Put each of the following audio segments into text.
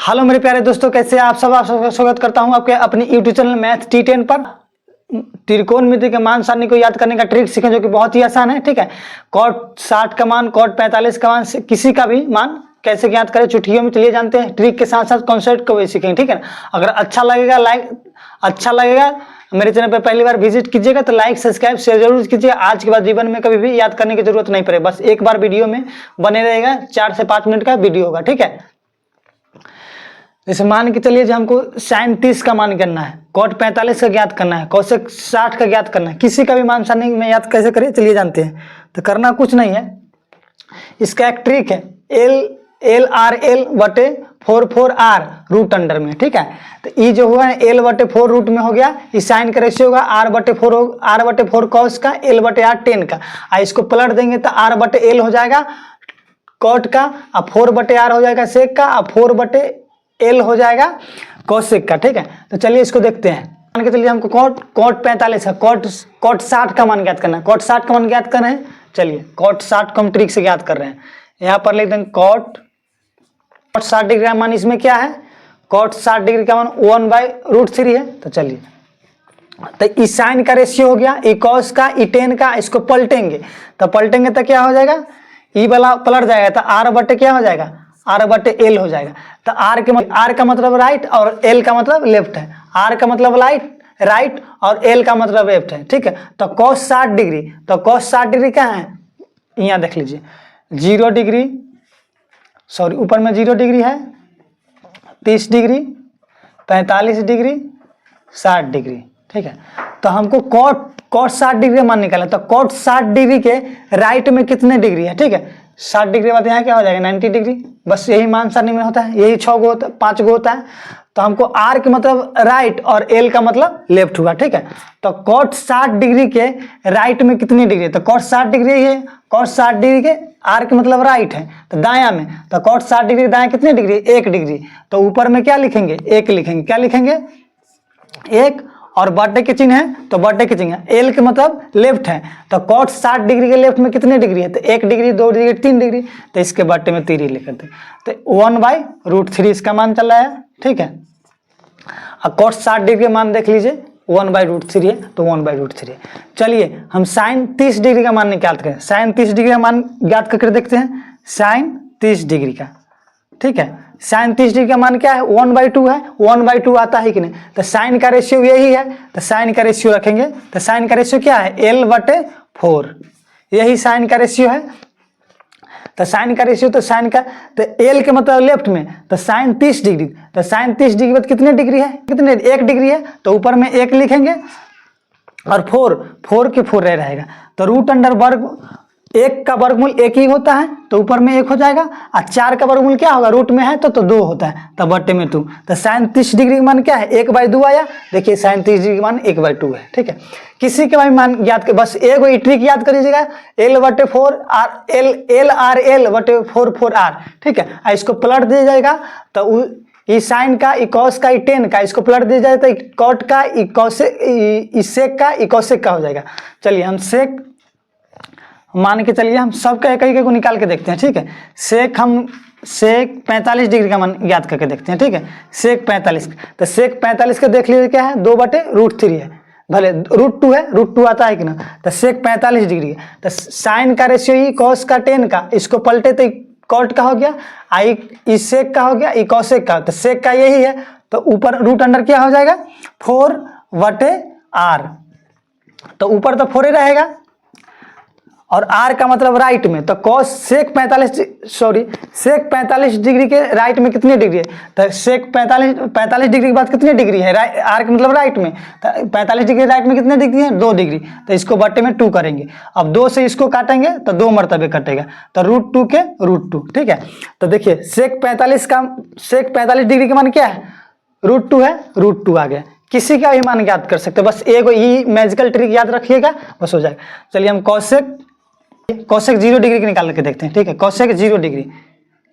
Hello मेरे प्यारे दोस्तों, कैसे हैं आप सब। आप सबका स्वागत करता हूं आपके अपनी यूट्यूब चैनल मैथ T10 पर। त्रिकोणमिति के मान सारणी को याद करने का ट्रिक सीखें जो कि बहुत ही आसान है। ठीक है, कॉट 60 का मान, कॉट 45 का मान, किसी का भी मान कैसे ज्ञात करें चुटकियों में, चलिए जानते हैं। ट्रिक के साथ साथ कॉन्सेप्ट को भी सीखेंगे। ठीक है, अगर अच्छा लगेगा मेरे चैनल पर पहली बार विजिट कीजिएगा तो लाइक सब्सक्राइब शेयर जरूर कीजिए। आज के बाद जीवन में कभी भी याद करने की जरूरत नहीं पड़े, बस एक बार वीडियो में बने रहेगा। 4 से 5 मिनट का वीडियो होगा। ठीक है, जैसे मान के चलिए हमको साइन 30 का मान करना है, कॉट 45 का ज्ञात करना है, कोसेक 60 का ज्ञात करना है। किसी का भी मान सारणी में याद कैसे करें चलिए जानते हैं। तो करना कुछ नहीं है, इसका एक ट्रिक है, एल आर एल बटे 4 आर रूट अंडर में। ठीक है, तो ये जो हुआ है एल बटे 4 रूट में हो गया, इस साइन का रेशियो होगा आर बटे 4 कॉस का, एल बटे आर टेन का। इसको पलट देंगे तो आर बटे एल हो जाएगा कॉट का, और 4 बटे आर हो जाएगा सेक का, और 4 बटे एल हो जाएगा कोसेक का। ठीक है, तो चलिए इसको देखते हैं। मान के चलिए हमको कॉट 45 है, कॉट 60 का मान ज्ञात करना है। कॉट 60 का मान ज्ञात कर रहे हैं, चलिए कॉट 60 को हम ट्रिक से ज्ञात कर रहे हैं। यहाँ पर लिख देंगे कॉट 60 डिग्री का मान, इसमें क्या है कॉट 60 डिग्री का मान 1/√3 है। तो चलिए, तो इस साइन का रेशियो हो गया, ई कॉस का, ई टेन का, इसको पलटेंगे तो क्या हो जाएगा, ई वाला पलट जाएगा तो आर बटे क्या हो जाएगा, आर बटे एल हो जाएगा। तो आर का मतलब राइट और एल का मतलब लेफ्ट है। आर का मतलब राइट और एल का मतलब लेफ्ट है। ठीक है, तो कॉस 60 डिग्री, तो कॉस 60 डिग्री क्या है, यहाँ देख लीजिए 0 डिग्री, सॉरी ऊपर में 0 डिग्री है, 30 डिग्री, 45 डिग्री, 60 डिग्री। ठीक है, तो हमको कॉट 60 डिग्री मान निकाला, तो कॉट 60 डिग्री के राइट में कितने डिग्री है। ठीक है, 60 डिग्री बाद यहाँ क्या हो जाएगा 90 डिग्री। बस यही मान सारणी में होता है, यही 6 गो होता है, 5 गो होता है। तो हमको आर के मतलब राइट और एल का मतलब लेफ्ट हुआ। ठीक है, तो कॉट 60 डिग्री के राइट में कितनी डिग्री है, तो कॉट 60 डिग्री है, कॉट 60 डिग्री के आर के मतलब राइट है, तो दायां में, तो कॉट 60 डिग्री दायां कितनी डिग्री, 1 डिग्री। तो ऊपर में क्या लिखेंगे, 1 लिखेंगे। क्या लिखेंगे, 1, और बटे के चिन्ह है तो बटे के चिन्ह है, एल के मतलब लेफ्ट है, तो कॉट 60 डिग्री के लेफ्ट में कितने डिग्री है, तो 1 डिग्री, 2 डिग्री, 3 डिग्री, तो इसके बटे में 3 लिख देते, तो 1/√3 इसका मान चल रहा है। ठीक है, अब कॉट 60 डिग्री का मान देख लीजिए 1/√3 है, तो 1/√3 है। चलिए हम साइन 30 डिग्री का मान निकालते हैं। साइन 30 डिग्री का मान ज्ञात करके देखते हैं, साइन 30 डिग्री का। ठीक है, साइन 30 डिग्री का मान क्या है, 1/2 है, 1/2 आता है कि नहीं, तो साइन का रेशियो यही है, तो साइन का रेशियो रखेंगे, तो साइन का रेशियो क्या है, L बटे 4, यही साइन का रेशियो है। तो साइन का रेशियो, तो साइन का, तो L के मतलब लेफ्ट में, तो साइन 30 डिग्री, तो साइन 30 डिग्री बाद कितने डिग्री है, कितने 1 डिग्री है, तो ऊपर में 1 लिखेंगे और 4 के 4 रहेगा, तो रूट अंडर वर्ग 1 का वर्गमूल 1 ही होता है, तो ऊपर में 1 हो जाएगा, और 4 का वर्गमूल क्या होगा, रूट में है तो 2 होता है, तो बटे में 2। तो साइन 30 डिग्री का मान क्या है, 1/2 आया। देखिए साइन 30 डिग्री का मान 1/2 है। ठीक है, किसी के भी मान याद कर, बस एक ट्रिक याद कर लीजिएगा, L बटे 4 आर, एल आर एल बटे 4 आर। ठीक है, इसको पलट दिया जाएगा तो ई साइन का, ई कॉस का, ई टेन का, इसको पलट दिया जाए तो कॉट का, ई कॉसेक, ई सेक का, ई कॉसेक का हो जाएगा। चलिए हम सेक मान के चलिए, हम सबका एक को निकाल के देखते हैं। ठीक है, सेक 45 डिग्री का मान याद करके देखते हैं। ठीक है, सेक 45, तो सेक 45 का देख लीजिए क्या है, 2/√3 है, भले √2 है, √2 आता है कि ना, तो सेक 45 डिग्री है। तो साइन का रेशियो ई कॉस का, टेन का, इसको पलटे तो कॉट का हो गया, ई सेक का हो गया, ई कॉसेक का, तो सेक का यही है, तो ऊपर रूट अंडर क्या हो जाएगा 4/r, तो ऊपर तो 4 ही रहेगा, और आर का मतलब राइट में, तो कॉस सेक 45 डिग्री के राइट में कितनी डिग्री है, तो सेक 45 डिग्री के बाद कितनी डिग्री है, आर का मतलब राइट में, तो 45 डिग्री राइट में कितनी डिग्री है, 2 डिग्री, तो इसको बटे में 2 करेंगे। अब 2 से इसको काटेंगे तो 2 मरतबे कटेगा, तो √2 के √2। ठीक है, तो देखिए सेक 45 डिग्री का मान क्या है, √2 है, √2 आ गया। किसी का भी मान याद कर सकते हो, बस एक ही मैजिकल ट्रिक याद रखिएगा, बस हो जाएगा। चलिए हम कोसेक 0 डिग्री के निकाल के देखते हैं। ठीक है, कोसेक 0 डिग्री,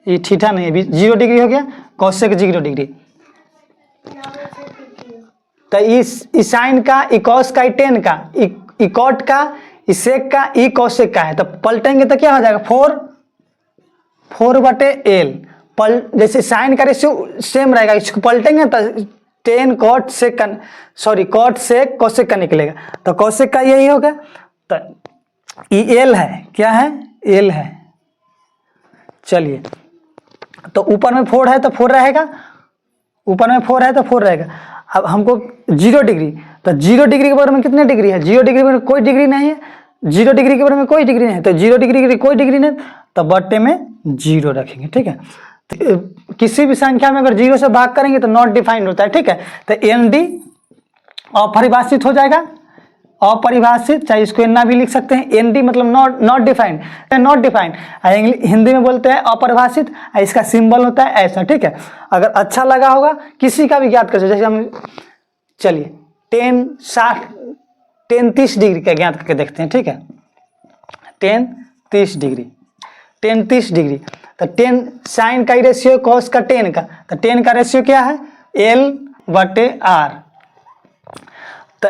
ये थीटा नहीं है, 0 डिग्री हो गया, कोसेक 0 डिग्री, तो इस साइन का, ई कॉस का, ई टेन का, ई कॉट का, ई सेक का, ई कोसेक का है, तो पलटेंगे तो क्या हो जाएगा 4/L जैसे साइन का रेशियो सेम रहेगा, इसको पलटेंगे तो 10 कॉट सेक का, सॉरी कॉट सेक कोसेक का निकलेगा, तो कोसेक का यही होगा। तो ये एल है, क्या है, एल है। चलिए, तो ऊपर में 4 है तो 4 रहेगा, ऊपर में 4 है तो 4 रहेगा। अब हमको 0 डिग्री, तो 0 डिग्री के बारे में कितने डिग्री है, 0 डिग्री में कोई डिग्री नहीं है, 0 डिग्री के बारे में कोई डिग्री नहीं है, तो 0 डिग्री की कोई डिग्री नहीं, तो बट्टे में 0 रखेंगे, ठीक है। तो किसी भी संख्या में अगर 0 से भाग करेंगे तो नॉट डिफाइंड होता है, ठीक है। तो एन डी अपरिभाषित हो जाएगा, अपरिभाषित, चाहे इसको एन भी लिख सकते हैं, एन डी मतलब not defined, not defined, Hindi में बोलते हैं अपरिभाषित, इसका सिंबल होता है ऐसा, ठीक है। अगर अच्छा लगा होगा किसी का भी ज्ञात कर, जैसे हम चलिए 10 30 डिग्री का ज्ञात करके देखते हैं, ठीक है। 10 30 डिग्री, 10 30 डिग्री, तो 10 साइन का रेशियो कॉस का 10 का, तो 10 का रेशियो क्या है, L/R। तो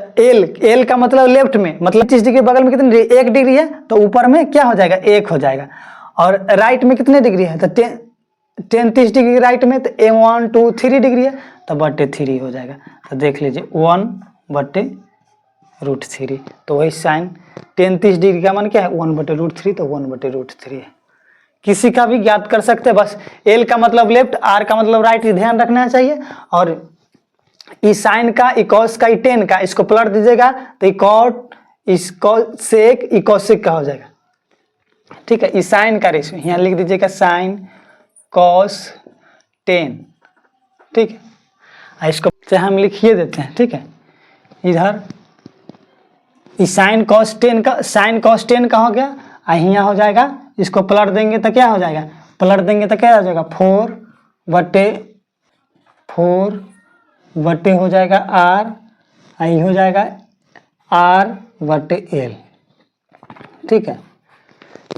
L का मतलब लेफ्ट में, मतलब 30 डिग्री बगल में कितनी डिग्री, 1 डिग्री है, तो ऊपर में क्या हो जाएगा, 1 हो जाएगा। और राइट में कितने डिग्री है, तो 10 30 डिग्री राइट में, तो 1 2 3 डिग्री है, तो बटे 3 हो जाएगा। तो देख लीजिए 1/√3, तो वही साइन 10 30 डिग्री का मान क्या है, 1/√3, तो 1/√3 है। किसी का भी ज्ञात कर सकते हैं, बस L का मतलब लेफ्ट, R का मतलब राइट, ध्यान रखना चाहिए। और ई साइन का, ई कॉस का, ई टेन का, इसको पलट दीजिएगा तो ई कॉट, इसको सेक, ई कॉसेक का हो जाएगा, ठीक है। ई साइन का रेशियो यहाँ लिख दीजिएगा, साइन कॉस 10, ठीक है। इसको चाहे हम लिखिए देते हैं, ठीक है। इधर ई साइन कॉस 10 का, साइन कॉस 10 का हो गया, यहाँ हो जाएगा, इसको पलट देंगे तो क्या हो जाएगा, पलट देंगे तो क्या हो जाएगा, 4/4 हो जाएगा R, आई हो जाएगा R/L, ठीक है।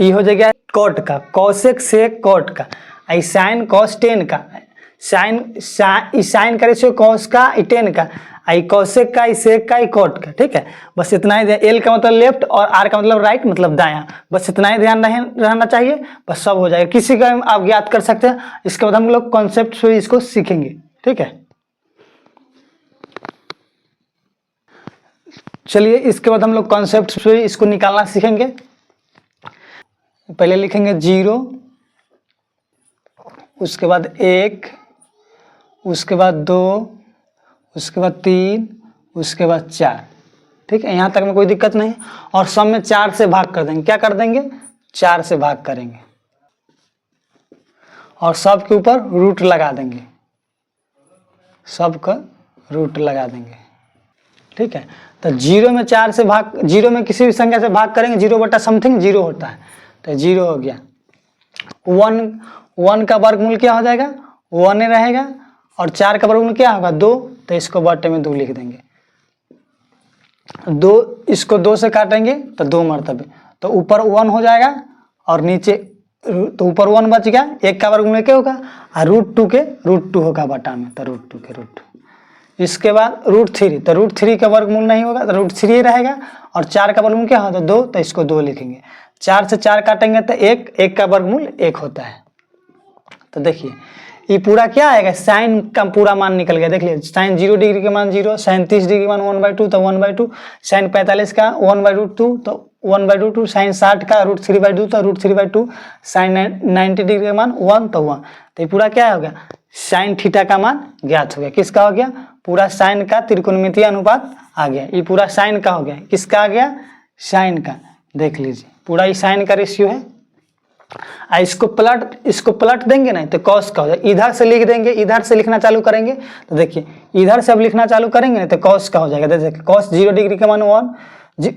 ये हो जाएगा कॉट का, कॉसेक से कॉट का, आई साइन कॉस 10 का, साइन का रेशियो कॉस का, ई 10 का, आई कॉसेक का, ई सेक का, ई कॉट का, ठीक है। बस इतना ही, एल का मतलब लेफ्ट और आर का मतलब राइट, मतलब दायां, बस इतना ही ध्यान रहना चाहिए, बस सब हो जाएगा। किसी का आप ज्ञात कर सकते हैं। इसके बाद हम लोग कॉन्सेप्ट से इसको सीखेंगे, ठीक है। चलिए, इसके बाद हम लोग कॉन्सेप्ट से इसको निकालना सीखेंगे। पहले लिखेंगे 0, उसके बाद 1, उसके बाद 2, उसके बाद 3, उसके बाद 4, ठीक है। यहाँ तक में कोई दिक्कत नहीं। और सब में 4 से भाग कर देंगे, क्या कर देंगे, 4 से भाग करेंगे, और सब के ऊपर रूट लगा देंगे, सब का रूट लगा देंगे, ठीक है। तो 0 में 4 से भाग, 0 में किसी भी संख्या से भाग करेंगे, 0/समथिंग 0 होता है, तो 0 हो गया। 1 का वर्गमूल क्या हो जाएगा, 1 रहेगा, और 4 का वर्गमूल क्या होगा, 2, तो इसको बट्टे में 2 लिख देंगे। 2, इसको 2 से काटेंगे तो 2 मरतबे, तो ऊपर 1 हो जाएगा और नीचे, तो ऊपर 1 बच गया, 1 का वर्गमूल क्या होगा, और √2 के √2 होगा बटा में, तो √2 के √2। इसके बाद √3, तो √3 का वर्गमूल नहीं होगा, तो √3 रहेगा, और 4 का वर्गमूल क्या होता है, 2, तो इसको 2 लिखेंगे। 4 से 4 काटेंगे तो 1 का वर्गमूल 1 होता है। तो देखिए ये पूरा क्या आएगा, साइन का पूरा मान निकल गया। देख लीजिए, साइन 0 डिग्री के मान 0, साइन 30 डिग्री के मान 1/2, तो 1/2, साइन 45 का 1/2, तो 1/2, साइन 60 का √3/2, तो √3/2, साइन 90 डिग्री का मान 1, तो 1। तो ये पूरा क्या हो गया, साइन थीटा का मान ज्ञात हो गया। किसका हो गया, पूरा साइन का त्रिकोणमितीय अनुपात आ गया। ये पूरा साइन का हो गया, किसका आ गया, साइन का। देख लीजिए पूरा ये साइन का रेशियो है। इसको पलट देंगे नहीं तो कॉस का हो जाएगा। इधर से लिख देंगे, इधर से लिखना चालू करेंगे तो देखिए इधर से अब लिखना चालू करेंगे नहीं तो कॉस का हो जाएगा। देखिए कॉस 0 डिग्री का मान 1,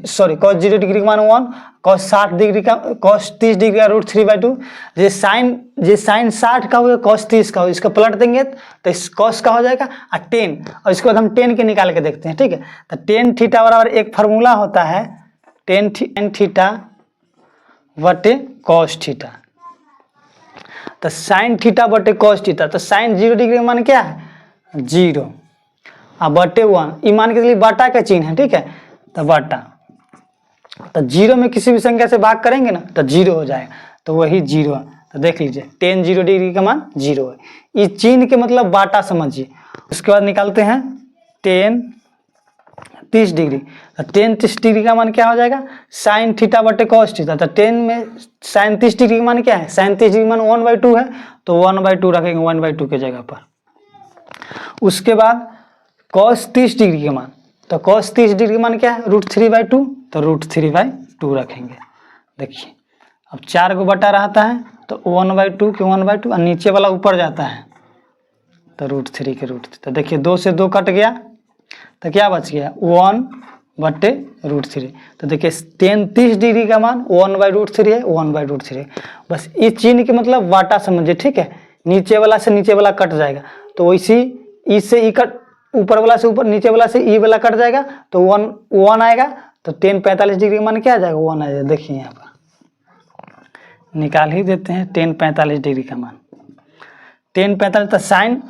सॉरी कॉस 0 डिग्री का मान 1, कॉस 60 डिग्री का, कॉस 30 डिग्री का √3/2। जे साइन 60 का हो कॉस 30 का हो, इसको पलट देंगे तो इस कॉस का हो जाएगा और 10, और इसके बाद हम 10 के निकाल के देखते हैं, ठीक है। तो tan थीटा बराबर एक फार्मूला होता है tan थीटा बटे कॉस थीटा। तो साइन थीटा बटे कॉस थीटा, तो साइन 0 डिग्री मान क्या है 0 और बटे 1, ये मान के चलिए बाटा का चिन्ह है, ठीक है। तो बाटा, तो 0 में किसी भी संख्या से भाग करेंगे ना तो 0 हो जाएगा, तो वही 0 तो देख लीजिए टेन 0 डिग्री का मान 0 है। इस चिन्ह के मतलब बाटा समझिए। उसके बाद निकालते हैं टेन 30 डिग्री। तो टेन 30 डिग्री का मान क्या हो जाएगा, साइन थीटा बटे कॉस थीटा। तो टेन में साइन 30 डिग्री का मान क्या है, साइन 30 डिग्री मान 1/2 है, तो 1/2 रखेंगे 1/2 के जगह पर। उसके बाद कॉस 30 डिग्री का मान, तो कॉस 30 डिग्री का मान क्या है, √3/2, तो √3/2 रखेंगे। देखिए अब 4 को बटा रहता है तो 1/2 के 1/2 और नीचे वाला ऊपर जाता है तो √3 के √3। तो देखिए 2 से 2 कट गया तो क्या बच गया 1/√3। तो देखिए टेन 30 डिग्री का मान 1/√3 है, 1/√3 है। बस इस चिन्ह के मतलब वाटा समझिए, ठीक है। नीचे वाला से नीचे वाला कट जाएगा तो वैसी इससे ई कट, ऊपर वाला से ऊपर, नीचे वाला से ई वाला कट जाएगा तो 1 आएगा। तो टेन 45 डिग्री का मान क्या आ जाएगा, 1 आ जाएगा। देखिए यहाँ पर निकाल ही देते हैं टेन 45 डिग्री का मान। टेन 45 तो साइन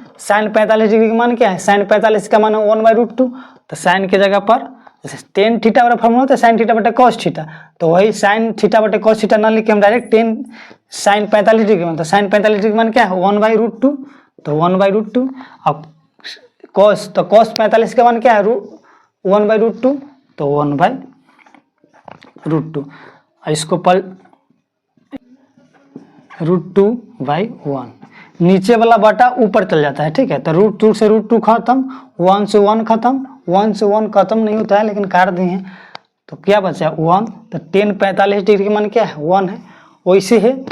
45 डिग्री का मान क्या है, साइन 45 का मान है 1/√2। तो साइन के जगह पर जैसे टेन थीटा वाला फॉर्मूला होता है साइन थीटा बटे कॉस थीटा, तो वही साइन थीटा बटे कॉस थीटा ना लिख के हम डायरेक्ट टेन साइन 45 डिग्री मान, तो साइन 45 डिग्री मान क्या है 1/√2, तो 1/√2। अब कॉस, तो कॉस 45 का मान क्या है 1/√2, तो 1/√2। इसको पर √2/1, नीचे वाला बटा ऊपर चल जाता है, ठीक है। तो √2 से √2 खत्म, 1 से 1 खत्म, 1 से 1 खत्म नहीं होता है लेकिन काट दिए हैं तो क्या बचा 1। तो टेन 45 डिग्री का मान क्या है 1 है। वैसे है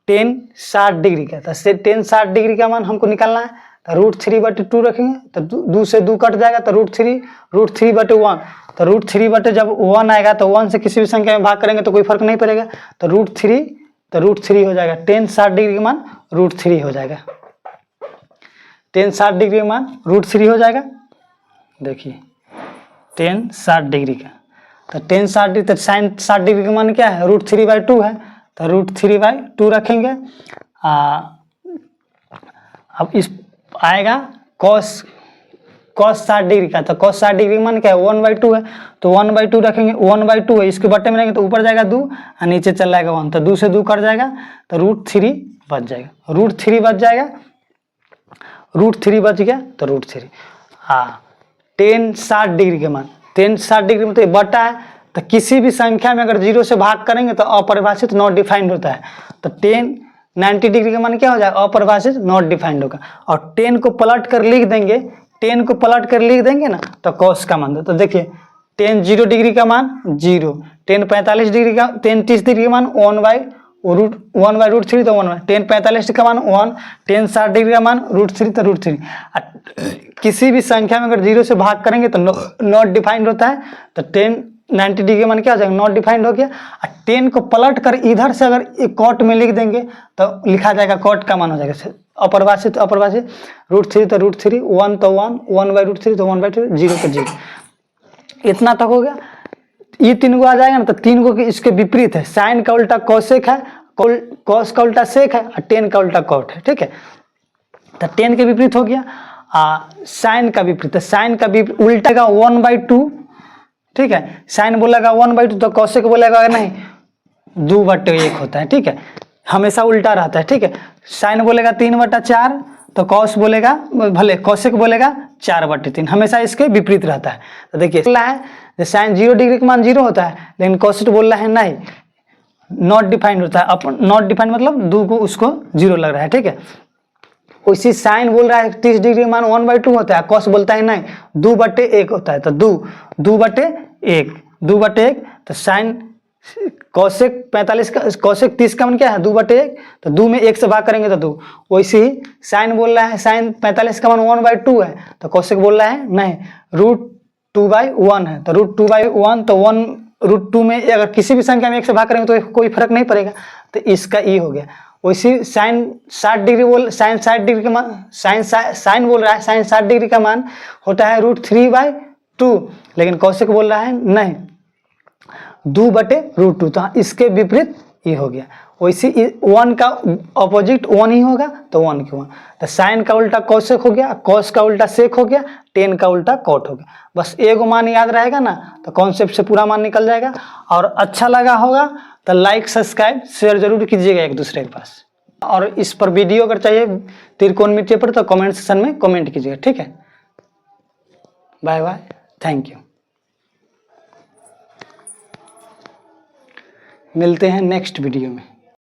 टेन 60 डिग्री का, तो टेन 60 डिग्री का मान हमको निकालना है तो √3/2 रखेंगे। तो 2 से 2 कट जाएगा तो √3/1। तो √3 जब 1 आएगा तो 1 से किसी भी संख्या में भाग करेंगे तो कोई फर्क नहीं पड़ेगा, तो √3 हो जाएगा। टेन 60 डिग्री का मान √3 हो जाएगा। टेन 60 डिग्री का मान √3 हो जाएगा। देखिए टेन 60 डिग्री का, तो टेन 60 डिग्री, तो साइन 60 डिग्री का मान क्या है √3/2 है, तो √3/2 रखेंगे। अब इस आएगा कॉस 60 डिग्री का, तो कॉस 60 डिग्री मान क्या है 1/2 है, तो 1/2 रखेंगे। 1/2 है, इसके बटे में रहेंगे तो ऊपर जाएगा 2 और नीचे चल जाएगा 1, तो 2 से 2 कट जाएगा तो √3 बच जाएगा। √3 बच जाएगा, √3 बच गया तो √3। हाँ टेन 60 डिग्री के मान, टेन 60 डिग्री मतलब बटा है, तो किसी भी संख्या में अगर 0 से भाग करेंगे तो अपरिभाषित नॉट डिफाइंड होता है। तो टेन 90 डिग्री का मान क्या हो जाएगा अपरिभाषित नॉट डिफाइंड होगा। और टेन को पलट कर लिख देंगे, टेन को पलट कर लिख देंगे ना तो कॉस का मान दो। तो देखिए टेन 0 डिग्री का मान 0, टेन 45 डिग्री का, टेन 30 डिग्री का मान 1/√3 तो 1, टेन 45 का मान 1, टेन 60 डिग्री का मान √3 तो √3। किसी भी संख्या में अगर 0 से भाग करेंगे तो नॉट डिफाइंड होता है। तो टेन 90 डिग्री का मान क्या हो जाएगा नॉट डिफाइंड हो गया। और टेन को पलट कर इधर से अगर कॉट में लिख देंगे तो लिखा जाएगा कॉट का मान हो जाएगा अपरिभाषित, तो अपरिभाषित √3 तो √3, 1 तो 1, 1/√3 तो 1/2, 0 तो 0। इतना तक हो गया। ये 3 को आ जाएगा ना तो 3 को इसके विपरीत है, साइन का उल्टा कॉसेक है, कॉस का उल्टा सेक है और टेन का उल्टा कॉट है, ठीक है। तो टेन के विपरीत हो गया, साइन का विपरीत, तो साइन का विपरीत उल्टा का 1/2, ठीक है। साइन बोलेगा 1/2 तो कॉसेक बोलेगा नहीं 2/1 होता है, ठीक है, हमेशा उल्टा रहता है, ठीक है। साइन बोलेगा 3/4 तो कॉस बोलेगा, भले कॉसेक बोलेगा 4/3, हमेशा इसके विपरीत रहता है। तो देखिए है साइन 0 डिग्री का मान 0 होता है लेकिन कॉसेक बोल रहा है नहीं नॉट डिफाइंड होता है। अपन नॉट डिफाइंड मतलब 2 को उसको 0 लग रहा है, ठीक है। उसी साइन बोल रहा है 30 डिग्री का मान 1/2 होता है, कॉस बोलता है नहीं 2/1 होता है, तो 2/1 तो साइन कॉसेक 45 का, कॉसेक 30 का मान क्या है 2/1, तो 2 में 1 से भाग करेंगे तो 2। वैसे ही साइन बोल रहा है साइन 45 का मान 1/2 है, तो कॉसेक बोल रहा है नहीं √2/1 है, तो √2/1 तो 1√2 में अगर किसी भी संख्या में 1 से भाग करेंगे तो कोई फर्क नहीं पड़ेगा, तो इसका ई हो गया। वैसे साइन 60 डिग्री बोल, साइन 60 डिग्री का मान, साइन बोल रहा है साइन 60 डिग्री का मान होता है √3/2, लेकिन कौशिक बोल रहा है नहीं 2/√2, तो इसके विपरीत ये हो गया। वैसे 1 का अपोजिट 1 ही होगा, तो 1 के 1, तो साइन का उल्टा कौशिक हो गया, कॉस का उल्टा सेक हो गया, टेन का उल्टा कॉट हो गया। बस एगो मान याद रहेगा ना तो कॉन्सेप्ट से पूरा मान निकल जाएगा। और अच्छा लगा होगा तो लाइक सब्सक्राइब शेयर जरूर कीजिएगा एक दूसरे के पास। और इस पर वीडियो अगर चाहिए त्रिकोणमितीय पर तो कमेंट सेक्शन में कमेंट कीजिएगा, ठीक है। Bye bye, thank you. मिलते हैं नेक्स्ट वीडियो में।